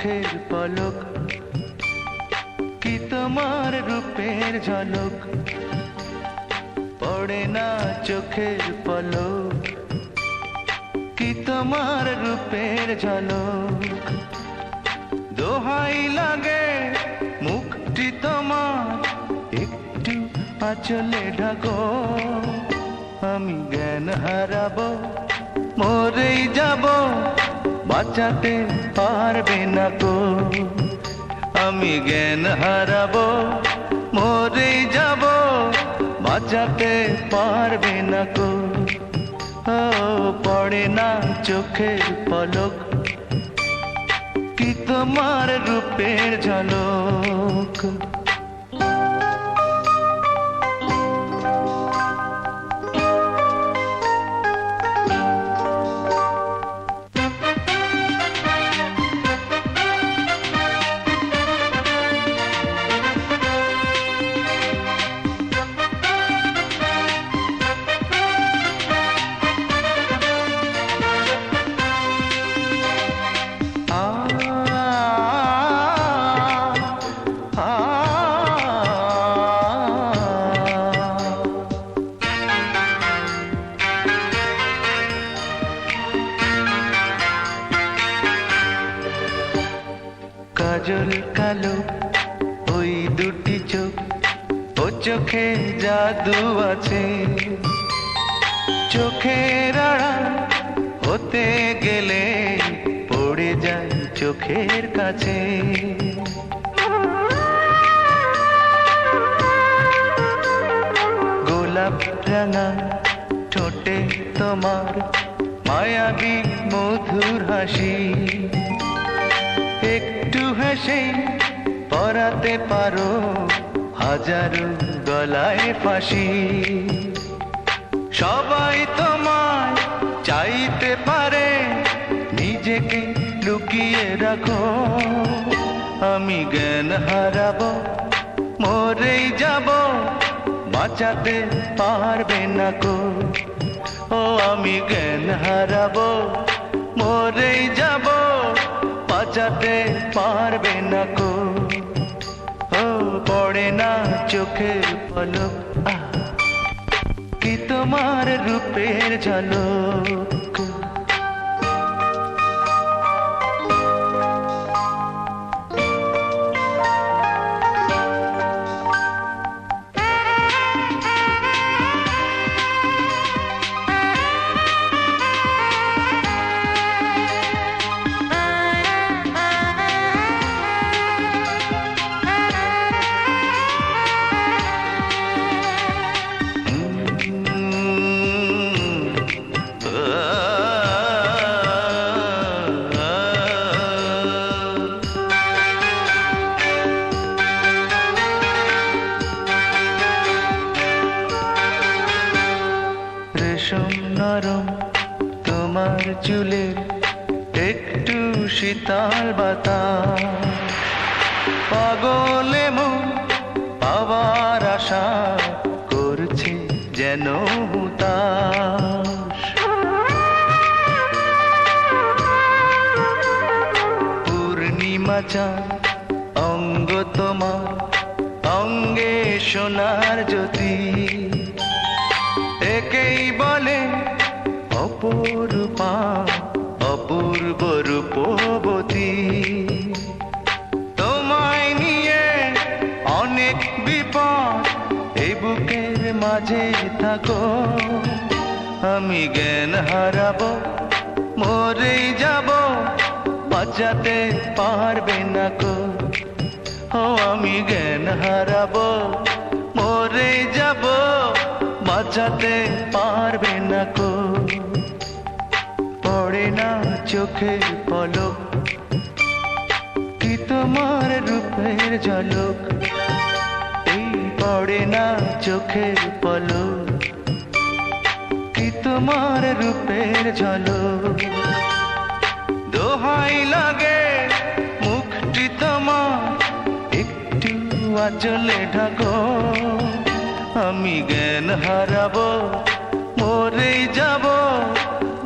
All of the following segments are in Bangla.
চোখের পলক, কি তোমার রূপের ঝলক, পড়ে না চোখের পলক, কি তোমার রূপের ঝলক। দোহাই লাগে মুখটি তোমার, একটু আঁচলে ঢাকো, আমি জ্ঞান হারাবো, মরেই যাব, বাঁচাতে পারবে না কো। আমি জ্ঞান হারাবো, মরেই যাব, বাঁচাতে পারবে না কো। ও পড়ে না চোখের পলক, কি তোমার রূপের ঝলক। কাজল কালো ওই দুটি চোখ, ও চোখে জাদু আছে, চোখের আড়াল হতে গেলে পড়ে যায় চোখের কাছে। গোলাপ রাঙা ঠোঁটে তোমার মায়াবী মধুর হাসি, একটু হেসে পরাতে পারো হাজারো গলায় ফাঁসি। সবাই তোমায় চাইতে পারে, নিজেকে লুকিয়ে রাখো, আমি জ্ঞান হারাবো, মরেই যাব, বাঁচাতে পারবে না কো। ও আমি জ্ঞান হারাবো, মরেই যাব, বাঁচাতে পারবে না কো। ও পড়ে না চোখের পলক, কি তোমার রূপের ঝলক। রেশম নরম তোমার চুলের, একটু শীতল বাতাস, পাগলে মন পাওয়ার আশা করছে যেন হুতাশ। পূর্ণিমা চাঁদ অঙ্গ তোমার, অঙ্গে সোনার জ্যোতি, একেই বলে অপরূপা অপূর্ব রূপবতী। তোমায় নিয়ে অনেক বিপদ, এই বুকের মাঝে থাকো, আমি জ্ঞান হারাবো, মরেই যাব, বাঁচাতে পারবে না কো। ও আমি জ্ঞান হারাবো, মরেই যাব, বাঁচাতে পারবে না কো। পড়ে না চোখের পলক, কি তোমার রূপের ঝলক, এই পড়ে না চোখের পলক, কি তোমার রূপের ঝলক। দোহাই লাগে মুখটি তোমার, একটু আঁচলে ঢাকো, আমি জ্ঞান হারাবো, মরেই যাব,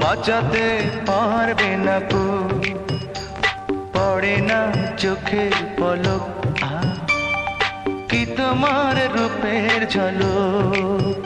বাঁচাতে পারবে না কো। পড়ে না চোখের পলক, কি তোমার রূপের ঝলক।